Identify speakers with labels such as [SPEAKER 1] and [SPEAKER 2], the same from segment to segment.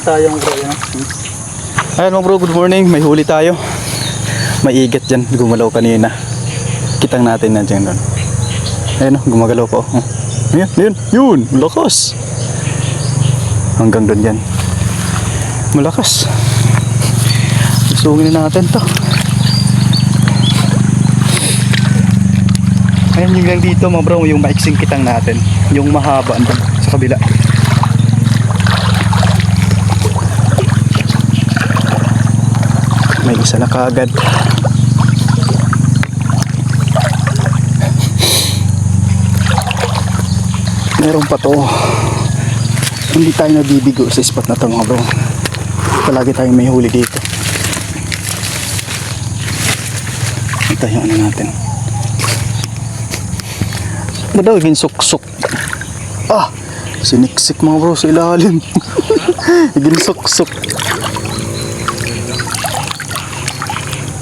[SPEAKER 1] Tayong bro, yan. Ayan mga bro, good morning. May huli tayo. May igat dyan, gumalaw kanina. Kitang natin na dyan doon. Ayan o, gumagalaw pa o. Ayan, yun, malakas. Hanggang doon yan. Malakas. Isungin na natin to. Ayan yung lang dito mga bro, yung maiksing kitang natin. Yung mahaba doon sa kabila. May isa na kaagad. Meron pa to. Hindi tayo nabibigo sa spot na to mga bro. Palagi tayong may huli dito. Ito yung ano natin. Ano daw ginsuk-suk. Siniksik mga bro sa ilalim. Ginsuk-suk.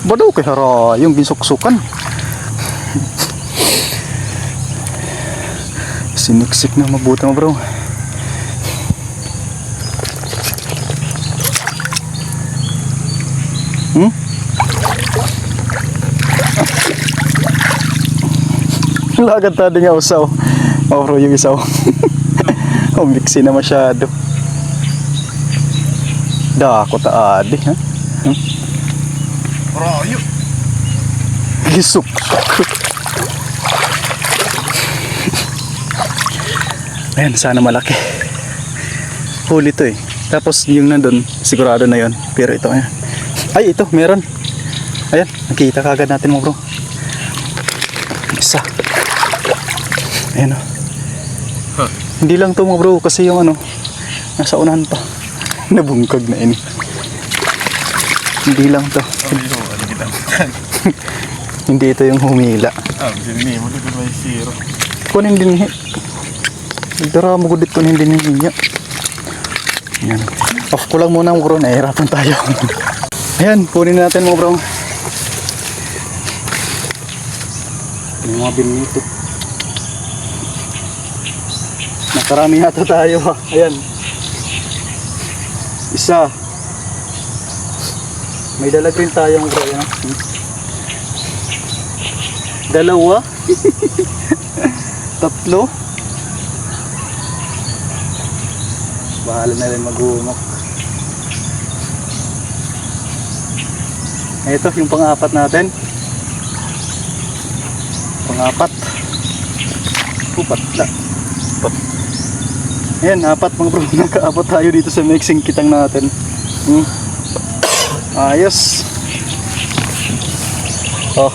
[SPEAKER 1] Ba daw kay hara yung ginsuksukan. Siniksik na mabuti mga bro. Lagad tayo nga usaw. Oh bro, yung isaw. Umiksi na masyado. Dako taadi ha.
[SPEAKER 2] Rayo.
[SPEAKER 1] Gisuk. Ayan, sana malaki. Huli to eh. Tapos yung nandun, sigurado na yon. Pero ito, ayan. Ay, ito, meron. Ayan, nakita kagad natin mo bro. Isa. Ayan o. Hindi lang to mga bro, kasi yung ano, nasa unahan pa. Nabungkag na ini. Hindi lang to. Hindi ito yung humila.
[SPEAKER 2] Hindi mo dito may zero.
[SPEAKER 1] Kunin din eh. Dara mo gudit kunin din niya. Yan. Off ko lang muna mo bro, nahihirapan tayo. Ayan, kunin natin mo bro. Yung mga binito. Nakarami yata tayo ha. Ayan. Isa. May dalag rin tayong bro. Yan. Dalawa. Tatlo. Bahala na rin mag-uumok. Ito yung pang-apat natin. Pang-apat. Patla. Ayan, apat mga bro. Naka-apat tayo dito sa mixing kitang natin. Ayos. Oh.